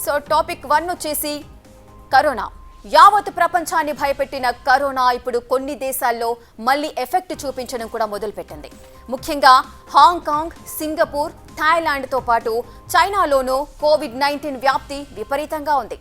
So topic 1 వచ్చేసి corona. యావత్ ప్రపంచాన్ని భయపెట్టిన కరోనా ఇప్పుడు కొన్ని దేశాల్లో మళ్ళీ ఎఫెక్ట్ చూపించడం కూడా మొదలుపెట్టింది. ముఖ్యంగా హాంకాంగ్, సింగపూర్, థాయిలాండ్తో పాటు చైనాలోనూ కోవిడ్-19 వ్యాప్తి విపరీతంగా ఉంది.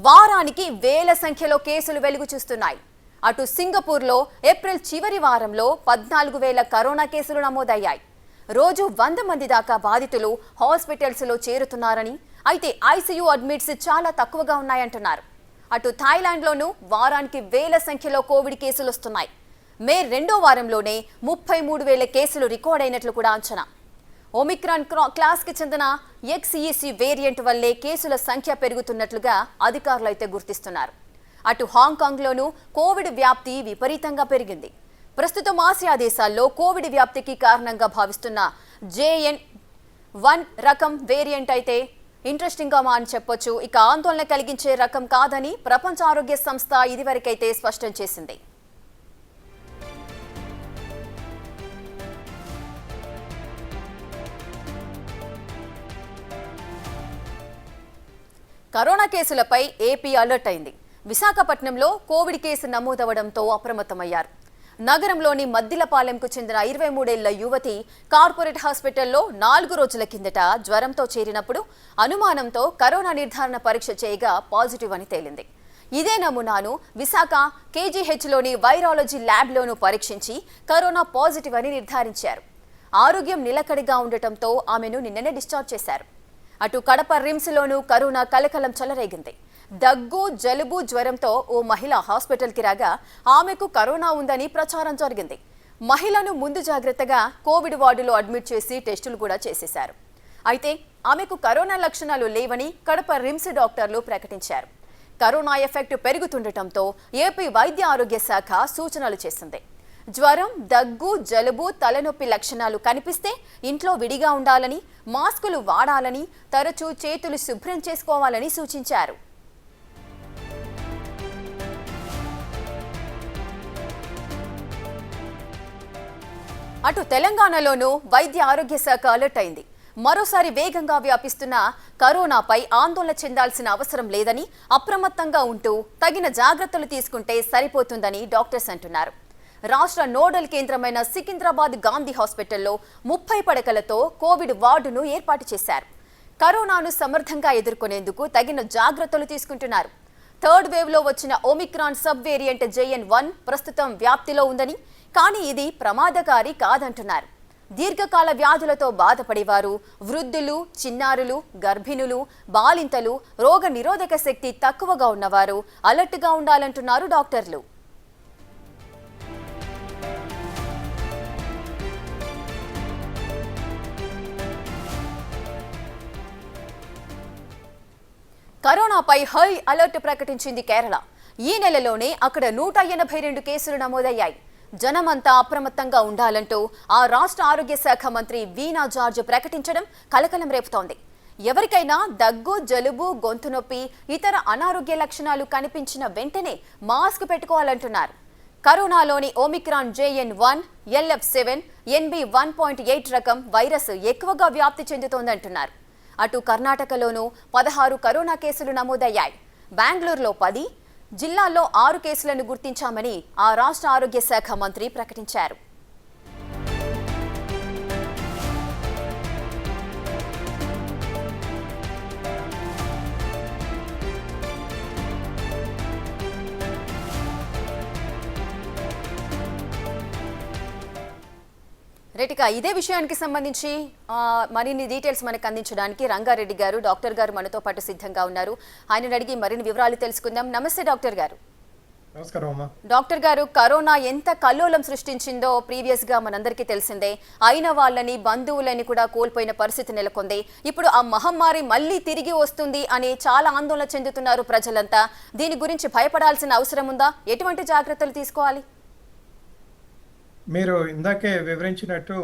వారానికి వేల సంఖ్యలో కేసులు వెలుగు చూస్తున్నాయి. అటు సింగపూర్లో ఏప్రిల్ చివరి వారంలో 14,000 కరోనా కేసులు నమోదయ్యాయి. రోజు 100 మంది దాకా బాధితులు హాస్పిటల్స్లో చేరుతున్నారని, అయితే ఐసీయూ అడ్మిట్స్ చాలా తక్కువగా ఉన్నాయంటున్నారు. అటు థాయిలాండ్లోనూ వారానికి వేల సంఖ్యలో కోవిడ్ కేసులు వస్తున్నాయి. మే 2వ వారంలోనే 33,000 కేసులు రికార్డ్ అయినట్లు కూడా అంచనా. ఒమిక్రాన్ క్లాస్కి చెందిన XEC వేరియంట్ వల్లే కేసుల సంఖ్య పెరుగుతున్నట్లుగా అధికారులు అయితే గుర్తిస్తున్నారు. అటు హాంకాంగ్లోనూ కోవిడ్ వ్యాప్తి విపరీతంగా పెరిగింది. ప్రస్తుతం ఆసియా దేశాల్లో కోవిడ్ వ్యాప్తికి కారణంగా భావిస్తున్న JN.1 రకం వేరియంట్ అయితే ఇంట్రెస్టింగ్గా అని చెప్పొచ్చు. ఇక ఆందోళన కలిగించే రకం కాదని ప్రపంచ ఆరోగ్య సంస్థ ఇదివరకైతే స్పష్టం చేసింది. కరోనా కేసులపై ఏపీ అలర్ట్ అయింది. విశాఖపట్నంలో కోవిడ్ కేసు నమోదవడంతో అప్రమత్తమయ్యారు. నగరంలోని మద్దిలపాలెంకు చెందిన 23 ఏళ్ల యువతి కార్పొరేట్ హాస్పిటల్లో 4 రోజుల కిందట జ్వరంతో చేరినప్పుడు అనుమానంతో కరోనా నిర్ధారణ పరీక్ష చేయగా పాజిటివ్ అని తేలింది. ఇదే నమూనాను విశాఖ KGHలోని వైరాలజీ ల్యాబ్లోనూ పరీక్షించి కరోనా పాజిటివ్ అని నిర్ధారించారు. ఆరోగ్యం నిలకడగా ఉండటంతో ఆమెను నిన్ననే డిశ్చార్జ్ చేశారు. అటు కడప రిమ్స్లోనూ కరోనా కలకలం చెలరేగింది. దగ్గు, జలుబు, జ్వరంతో ఓ మహిళ హాస్పిటల్కి రాగా ఆమెకు కరోనా ఉందని ప్రచారం జరిగింది. మహిళను ముందు జాగ్రత్తగా కోవిడ్ వార్డులో అడ్మిట్ చేసి టెస్టులు కూడా చేసేశారు. అయితే ఆమెకు కరోనా లక్షణాలు లేవని కడప రిమ్స్ డాక్టర్లు ప్రకటించారు. కరోనా ఎఫెక్ట్ పెరుగుతుండటంతో ఏపీ వైద్య ఆరోగ్య శాఖ సూచనలు చేసింది. జ్వరం, దగ్గు, జలుబు, తలనొప్పి లక్షణాలు కనిపిస్తే ఇంట్లో విడిగా ఉండాలని, మాస్కులు వాడాలని, తరచూ చేతులు శుభ్రం చేసుకోవాలని సూచించారు. అటు తెలంగాణలోనూ వైద్య ఆరోగ్య శాఖ అలర్ట్ అయింది. మరోసారి వేగంగా వ్యాపిస్తున్న కరోనాపై ఆందోళన చెందాల్సిన అవసరం లేదని, అప్రమత్తంగా ఉంటూ తగిన జాగ్రత్తలు తీసుకుంటే సరిపోతుందని డాక్టర్స్ అంటున్నారు. రాష్ట్ర నోడల్ కేంద్రమైన సికింద్రాబాద్ గాంధీ హాస్పిటల్లో 30 పడకలతో కోవిడ్ వార్డును ఏర్పాటు చేశారు. కరోనాను సమర్థంగా ఎదుర్కొనేందుకు తగిన జాగ్రత్తలు తీసుకుంటున్నారు. థర్డ్ వేవ్లో వచ్చిన ఒమిక్రాన్ సబ్ వేరియంట్ JN.1 ప్రస్తుతం వ్యాప్తిలో ఉందని, కానీ ఇది ప్రమాదకారి కాదంటున్నారు. దీర్ఘకాల వ్యాధులతో బాధపడేవారు, వృద్ధులు, చిన్నారులు, గర్భిణులు, బాలింతలు, రోగ నిరోధక శక్తి తక్కువగా ఉన్నవారు అలర్ట్గా ఉండాలంటున్నారు డాక్టర్లు. కరోనాపై హై అలర్ట్ ప్రకటించింది కేరళ. ఈ నెలలోనే అక్కడ 182 కేసులు నమోదయ్యాయి. జనమంతా అప్రమత్తంగా ఉండాలంటూ ఆ రాష్ట్ర ఆరోగ్య శాఖ మంత్రి వీణా జార్జ్ ప్రకటించడం కలకలం రేపుతోంది. ఎవరికైనా దగ్గు, జలుబు, గొంతు నొప్పి, ఇతర అనారోగ్య లక్షణాలు కనిపించిన వెంటనే mask పెట్టుకోవాలంటున్నారు. కరోనాలోని Omicron JN.1, LF7, NB1.8 రకం వైరస్ ఎక్కువగా వ్యాప్తి చెందుతోందంటున్నారు. అటు కర్ణాటకలోనూ 16 కరోనా కేసులు నమోదయ్యాయి. బెంగళూరులో 10, జిల్లాల్లో 6 కేసులను గుర్తించామని ఆ రాష్ట్ర ఆరోగ్య శాఖ మంత్రి ప్రకటించారు. రైట్గా ఇదే విషయానికి సంబంధించి మరిన్ని డీటెయిల్స్ మనకు అందించడానికి రంగారెడ్డి గారు, డాక్టర్ గారు మనతో పాటు సిద్ధంగా ఉన్నారు. ఆయనను అడిగి మరిన్ని వివరాలు తెలుసుకుందాం. నమస్తే డాక్టర్ గారు. నమస్కారం. డాక్టర్ గారు, కరోనా ఎంత కల్లోలం సృష్టించిందో ప్రీవియస్ గా మనందరికీ తెలిసిందే. అయిన వాళ్ళని, బంధువులని కూడా కోల్పోయిన పరిస్థితి నెలకొంది. ఇప్పుడు ఆ మహమ్మారి మళ్ళీ తిరిగి వస్తుంది అని చాలా ఆందోళన చెందుతున్నారు ప్రజలంతా. దీని గురించి భయపడాల్సిన అవసరం ఉందా? ఎటువంటి జాగ్రత్తలు తీసుకోవాలి? మీరు ఇందాకే వివరించినట్టు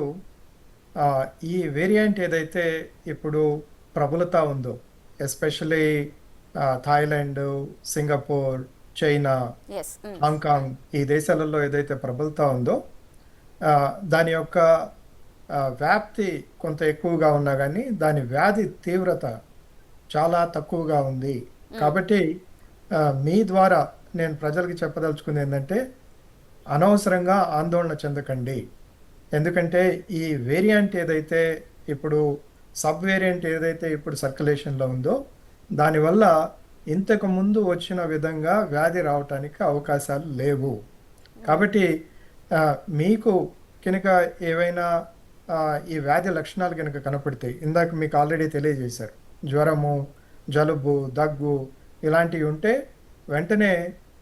ఈ వేరియంట్ ఏదైతే ఇప్పుడు ప్రబలుతా ఉందో, especially Thailand, Singapore, China, Hong Kong ఈ దేశాలలో ఏదైతే ప్రబలుతా ఉందో దాని యొక్క వ్యాప్తి కొంత ఎక్కువగా ఉన్నా కానీ దాని వ్యాధి తీవ్రత చాలా తక్కువగా ఉంది. కాబట్టి మీ ద్వారా నేను ప్రజలకి చెప్పదలుచుకుంది ఏంటంటే అనవసరంగా ఆందోళన చెందకండి. ఎందుకంటే ఈ వేరియంట్ ఏదైతే ఇప్పుడు సబ్ వేరియంట్ ఏదైతే ఇప్పుడు సర్క్యులేషన్లో ఉందో దానివల్ల ఇంతకు ముందు వచ్చిన విధంగా వ్యాధి రావటానికి అవకాశాలు లేవు. కాబట్టి ఆ, మీకు కనుక ఏవైనా ఈ వ్యాధి లక్షణాలు కనుక కనపడితే ఇందాక మీకు ఆల్రెడీ తెలియజేశారు, జ్వరము, జలుబు, దగ్గు ఇలాంటివి ఉంటే వెంటనే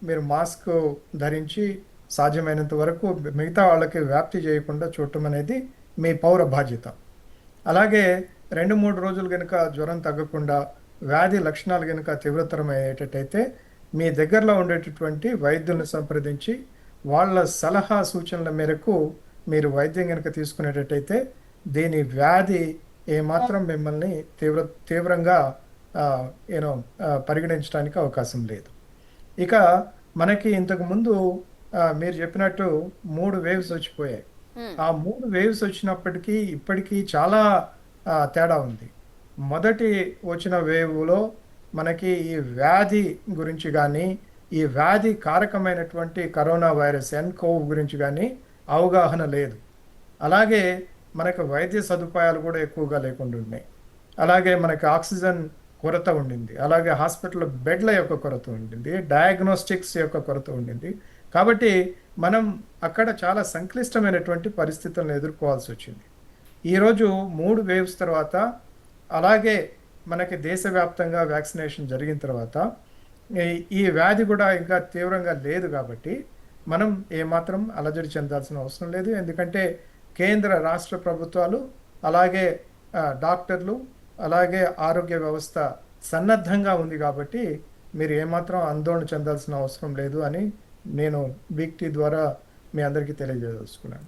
మీరు మాస్క్ ధరించి సాధ్యమైనంత వరకు మిగతా వాళ్ళకి వ్యాప్తి చేయకుండా చూడటం అనేది మీ పౌర బాధ్యత. అలాగే 2-3 రోజులు కనుక జ్వరం తగ్గకుండా వ్యాధి లక్షణాలు కనుక తీవ్రతరం అయ్యేటట్టయితే మీ దగ్గరలో ఉండేటటువంటి వైద్యులను సంప్రదించి వాళ్ళ సలహా సూచనల మేరకు మీరు వైద్యం కనుక తీసుకునేటట్టయితే దీని వ్యాధి ఏమాత్రం మిమ్మల్ని తీవ్రంగా యూనో పరిగణించడానికి అవకాశం లేదు. ఇక మనకి ఇంతకు ముందు మీరు చెప్పినట్టు 3 వేవ్స్ వచ్చిపోయాయి. ఆ 3 వేవ్స్ వచ్చినప్పటికీ ఇప్పటికీ చాలా తేడా ఉంది. మొదటి వచ్చిన వేవ్లో మనకి ఈ వ్యాధి గురించి కానీ ఈ వ్యాధి కారకమైనటువంటి కరోనా వైరస్ ఎన్కోవ్ గురించి కానీ అవగాహన లేదు. అలాగే మనకు వైద్య సదుపాయాలు కూడా ఎక్కువగా లేకుండా ఉన్నాయి. అలాగే మనకి ఆక్సిజన్ కొరత ఉండింది. అలాగే హాస్పిటల్ బెడ్ల యొక్క కొరత ఉండింది. డయాగ్నోస్టిక్స్ యొక్క కొరత ఉండింది. కాబట్టి మనం అక్కడ చాలా సంక్లిష్టమైనటువంటి పరిస్థితులను ఎదుర్కోవాల్సి వచ్చింది. ఈరోజు 3 వేవ్స్ తర్వాత అలాగే మనకి దేశవ్యాప్తంగా వ్యాక్సినేషన్ జరిగిన తర్వాత ఈ వ్యాధి కూడా ఇంకా తీవ్రంగా లేదు. కాబట్టి మనం ఏమాత్రం అలజడి చెందాల్సిన అవసరం లేదు. ఎందుకంటే కేంద్ర రాష్ట్ర ప్రభుత్వాలు అలాగే డాక్టర్లు అలాగే ఆరోగ్య వ్యవస్థ సన్నద్ధంగా ఉంది. కాబట్టి మీరు ఏమాత్రం ఆందోళన చెందాల్సిన అవసరం లేదు అని నేను బిగ్ టీ ద్వారా మీ అందరికీ తెలియజేసుకున్నాను.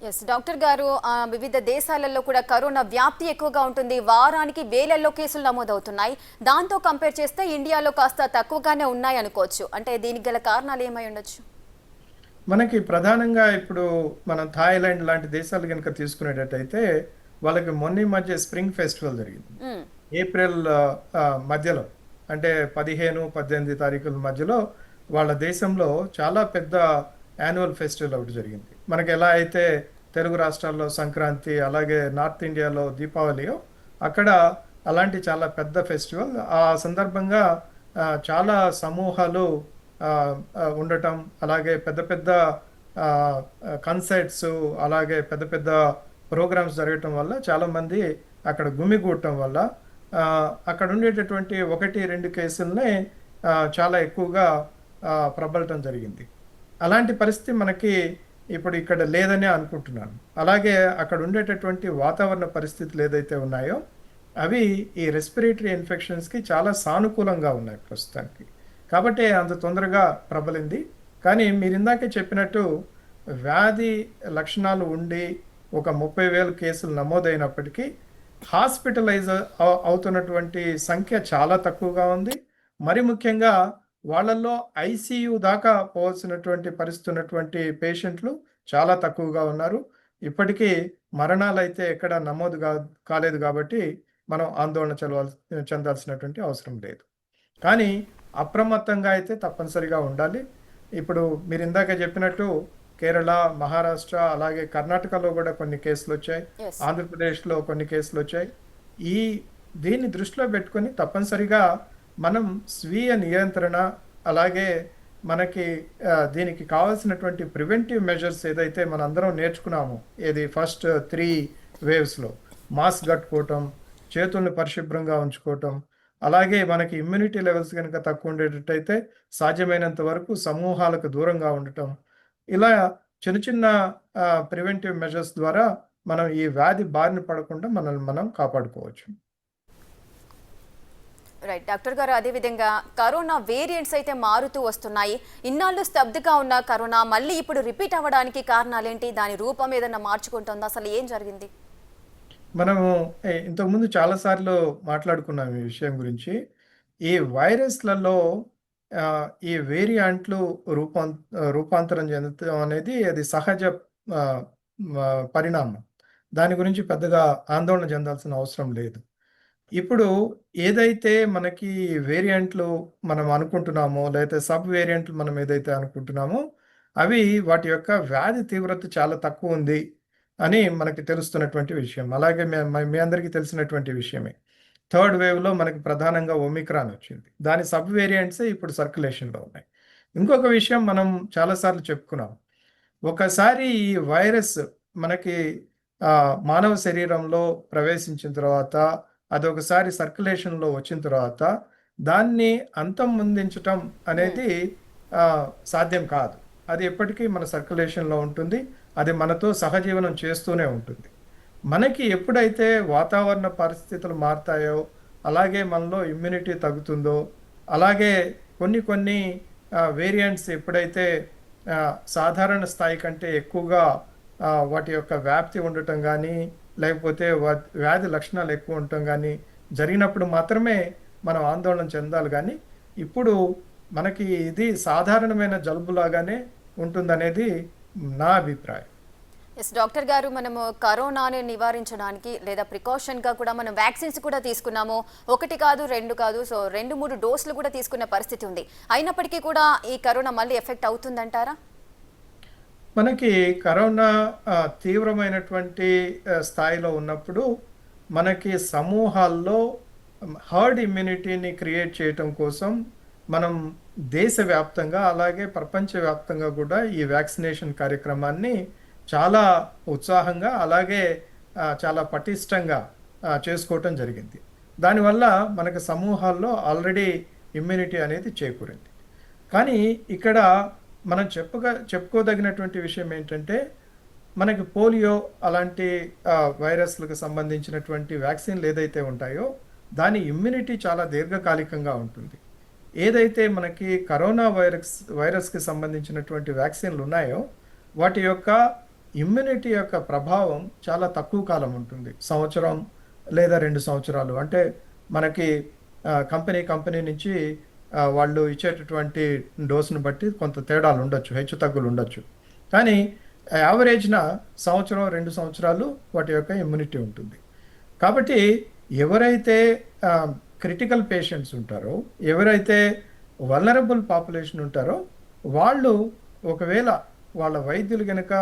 ఎస్ డాక్టర్ గారు, వివిధ దేశాలలో కూడా కరోనా వ్యాప్తి ఎక్కువగా ఉంటుంది. వారానికి వేలల్లో కేసులు నమోదవుతున్నాయి. దాంతో కంపేర్ చేస్తే ఇండియాలో కాస్త తక్కువగానే ఉన్నాయి అనుకోవచ్చు. అంటే దీనికి గల కారణాలు ఏమై ఉండొచ్చు? మనకి ప్రధానంగా ఇప్పుడు మనం థాయిలాండ్ లాంటి దేశాలు కనుక తీసుకునేటట్టయితే వాళ్ళకి మొన్న మధ్య స్ప్రింగ్ ఫెస్టివల్ జరిగింది. ఏప్రిల్ మధ్యలో, అంటే 15-18 తారీఖుల మధ్యలో వాళ్ళ దేశంలో చాలా పెద్ద యాన్యువల్ ఫెస్టివల్ ఒకటి జరిగింది. మనకి ఎలా అయితే తెలుగు రాష్ట్రాల్లో సంక్రాంతి అలాగే నార్త్ ఇండియాలో దీపావళియో అక్కడ అలాంటి చాలా పెద్ద ఫెస్టివల్. ఆ సందర్భంగా చాలా సమూహాలు ఉండటం, అలాగే పెద్ద పెద్ద కన్సర్ట్స్ అలాగే పెద్ద పెద్ద ప్రోగ్రామ్స్ జరగటం వల్ల చాలామంది అక్కడ గుమిగూడటం వల్ల అక్కడ ఉండేటటువంటి 1-2 కేసుల్ని చాలా ఎక్కువగా ప్రబలటం జరిగింది. అలాంటి పరిస్థితి మనకి ఇప్పుడు ఇక్కడ లేదని అనుకుంటున్నాను. అలాగే అక్కడ ఉండేటటువంటి వాతావరణ పరిస్థితులు ఏదైతే ఉన్నాయో అవి ఈ రెస్పిరేటరీ ఇన్ఫెక్షన్స్కి చాలా సానుకూలంగా ఉన్నాయి ప్రస్తుతానికి. కాబట్టి అంత తొందరగా ప్రబలింది. కానీ మీరు ఇందాకే చెప్పినట్టు వ్యాధి లక్షణాలు ఉండి ఒక 30,000 కేసులు నమోదైనప్పటికీ హాస్పిటలైజ్ అవుతున్నటువంటి సంఖ్య చాలా తక్కువగా ఉంది. మరి ముఖ్యంగా వాళ్ళల్లో ఐసీయూ దాకా పోవాల్సినటువంటి పరిస్థితి ఉన్నటువంటి పేషెంట్లు చాలా తక్కువగా ఉన్నారు. ఇప్పటికీ మరణాలు అయితే ఎక్కడ నమోదు కాలేదు. కాబట్టి మనం ఆందోళన చెందాల్సినటువంటి అవసరం లేదు. కానీ అప్రమత్తంగా అయితే తప్పనిసరిగా ఉండాలి. ఇప్పుడు మీరు ఇందాక చెప్పినట్టు కేరళ, మహారాష్ట్ర అలాగే కర్ణాటకలో కూడా కొన్ని కేసులు వచ్చాయి. ఆంధ్రప్రదేశ్లో కొన్ని కేసులు వచ్చాయి. దీన్ని దృష్టిలో పెట్టుకొని తప్పనిసరిగా మనం స్వీయ నియంత్రణ అలాగే మనకి దీనికి కావాల్సినటువంటి ప్రివెంటివ్ మెజర్స్ ఏదైతే మనందరం నేర్చుకున్నామో, ఏది ఫస్ట్ 3 వేవ్స్లో మాస్క్ కట్టుకోవటం, చేతుల్ని పరిశుభ్రంగా ఉంచుకోవటం, అలాగే మనకి ఇమ్యూనిటీ లెవెల్స్ కనుక తక్కువ ఉండేటట్టయితే సాధ్యమైనంత వరకు సమూహాలకు దూరంగా ఉండటం, ఇలా చిన్న చిన్న ప్రివెంటివ్ మెజర్స్ ద్వారా మనం ఈ వ్యాధి బారిన పడకుండా మనల్ని మనం కాపాడుకోవచ్చు. రైట్ డాక్టర్ గారు, అదేవిధంగా కరోనా వేరియంట్స్ అయితే మారుతూ వస్తున్నాయి. ఇన్నాళ్ళు స్తబ్దుగా ఉన్న కరోనా మళ్ళీ ఇప్పుడు రిపీట్ అవ్వడానికి కారణాలేంటి? దాని రూపం ఏదన్నా మార్చుకుంటుందా? అసలు ఏం జరిగింది? మనము ఇంతకుముందు చాలాసార్లు మాట్లాడుకున్నాం ఈ విషయం గురించి. ఈ వైరస్లలో ఈ వేరియంట్లు రూపాంతరం చెందడం అనేది అది సహజ పరిణామం. దాని గురించి పెద్దగా ఆందోళన చెందాల్సిన అవసరం లేదు. ఇప్పుడు ఏదైతే మనకి వేరియంట్లు మనం అనుకుంటున్నామో, లేతే సబ్ వేరియంట్లు మనం ఏదైతే అనుకుంటున్నామో, అవి వాటి యొక్క వ్యాధి తీవ్రత చాలా తక్కువుంది అని మనకి తెలుస్తున్నటువంటి విషయం. అలాగే మీ అందరికీ తెలిసినటువంటి విషయమే. థర్డ్ వేవ్‌లో మనకి ప్రధానంగా ఒమిక్రాన్ వచ్చింది. దాని సబ్ వేరియంట్సే ఇప్పుడు సర్క్యులేషన్‌లో ఉన్నాయి. ఇంకొక విషయం మనం చాలా సార్లు చెప్పుకున్నాం. ఒకసారి ఈ వైరస్ మనకి మానవ శరీరంలో ప్రవేశించిన తర్వాత, అదొకసారి సర్క్యులేషన్‌లో వచ్చిన తర్వాత, దాన్ని అంతమొందించటం అనేది సాధ్యం కాదు. అది ఎప్పటికీ మన సర్క్యులేషన్‌లో ఉంటుంది. అది మనతో సహజీవనం చేస్తూనే ఉంటుంది. మనకి ఎప్పుడైతే వాతావరణ పరిస్థితులు మారతాయో, అలాగే మనలో ఇమ్యూనిటీ తగ్గుతుందో, అలాగే కొన్ని కొన్ని వేరియంట్స్ ఎప్పుడైతే సాధారణ స్థాయి కంటే ఎక్కువగా వాటి యొక్క వ్యాప్తి ఉండటం గానీ, లేకపోతే వ్యాధి లక్షణాలు ఎక్కువ ఉండటం గానీ జరిగినప్పుడు మాత్రమే మనం ఆందోళన చెందాలి గానీ, ఇప్పుడు మనకి ఇది సాధారణమైన జలుబులాగానే ఉంటుందనేది నా అభిప్రాయం. ఎస్ డాక్టర్ గారు, మనము కరోనాని నివారించడానికి లేదా ప్రికాషన్గా కూడా మనం వ్యాక్సిన్స్ కూడా తీసుకున్నాము. 1 కాదు 2 కాదు, సో 2-3 డోసులు కూడా తీసుకున్న పరిస్థితి ఉంది. అయినప్పటికీ కూడా ఈ కరోనా మళ్ళీ ఎఫెక్ట్ అవుతుందంటారా? మనకి కరోనా తీవ్రమైనటువంటి స్థాయిలో ఉన్నప్పుడు మనకి సమూహాల్లో హర్డ్ ఇమ్యూనిటీని క్రియేట్ చేయటం కోసం మనం దేశవ్యాప్తంగా అలాగే ప్రపంచవ్యాప్తంగా కూడా ఈ వ్యాక్సినేషన్ కార్యక్రమాన్ని చాలా ఉత్సాహంగా అలాగే చాలా పటిష్టంగా చేసుకోవటం జరిగింది. దానివల్ల మనకి సమూహాల్లో ఆల్రెడీ ఇమ్యూనిటీ అనేది చేకూరింది. కానీ ఇక్కడ మనం చెప్పుకోదగినటువంటి విషయం ఏంటంటే, మనకి పోలియో అలాంటి వైరస్లకు సంబంధించినటువంటి వ్యాక్సిన్లు ఏదైతే ఉంటాయో, దాని ఇమ్యూనిటీ చాలా దీర్ఘకాలికంగా ఉంటుంది. ఏదైతే మనకి కరోనా వైరస్కి సంబంధించినటువంటి వ్యాక్సిన్లు ఉన్నాయో, వాటి యొక్క ఇమ్యూనిటీ యొక్క ప్రభావం చాలా తక్కువ కాలం ఉంటుంది. సంవత్సరం లేదా 2 సంవత్సరాలు. అంటే మనకి కంపెనీ నుంచి వాళ్ళు ఇచ్చేటటువంటి డోసును బట్టి కొంత తేడాలు ఉండొచ్చు, హెచ్చు తగ్గులు ఉండొచ్చు. కానీ యావరేజ్‌న సంవత్సరం 2 సంవత్సరాలు వాటి యొక్క ఇమ్యూనిటీ ఉంటుంది. కాబట్టి ఎవరైతే క్రిటికల్ పేషెంట్స్ ఉంటారో, ఎవరైతే వల్నరబుల్ పాపులేషన్ ఉంటారో, వాళ్ళు ఒకవేళ వాళ్ళ వైద్యులు గనక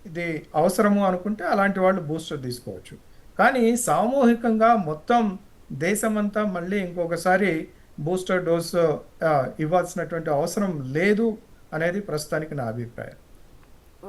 ఇది అవసరము అనుకుంటే అలాంటి వాళ్ళు బూస్టర్ తీసుకోవచ్చు. కానీ సామూహికంగా మొత్తం దేశమంతా మళ్ళీ ఇంకొకసారి బూస్టర్ డోస్ ఇవ్వాల్సినటువంటి అవసరం లేదు అనేది ప్రస్తుతానికి నా అభిప్రాయం.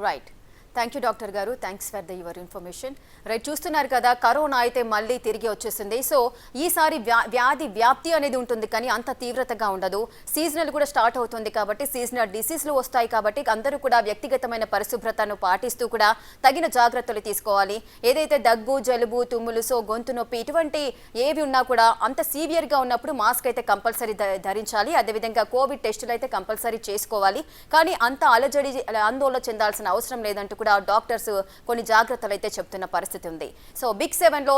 రైట్. థ్యాంక్ యూ డాక్టర్ గారు. Thanks for your information. Right, చూస్తున్నారు కదా, కరోనా అయితే మళ్ళీ తిరిగి వచ్చేసింది. సో ఈసారి వ్యాధి వ్యాప్తి అనేది ఉంటుంది, కానీ అంత తీవ్రతగా ఉండదు. సీజనల్ కూడా స్టార్ట్ అవుతుంది కాబట్టి సీజనల్ డిసీజ్లు వస్తాయి కాబట్టి అందరూ కూడా వ్యక్తిగతమైన పరిశుభ్రతను పాటిస్తూ కూడా తగిన జాగ్రత్తలు తీసుకోవాలి. ఏదైతే దగ్గు, జలుబు, తుమ్ములు, సో గొంతు నొప్పి ఇటువంటి ఏవి ఉన్నా కూడా అంత సీవియర్గా ఉన్నప్పుడు మాస్క్ అయితే కంపల్సరీ ధరించాలి. అదేవిధంగా కోవిడ్ టెస్టులు అయితే కంపల్సరీ చేసుకోవాలి. కానీ అంత అలజడి ఆందోళన చెందాల్సిన అవసరం లేదంటూ కూడా డాక్టర్స్ కొన్ని జాగ్రత్తలు అయితే చెప్తున్న పరిస్థితి ఉంది. So big 7లో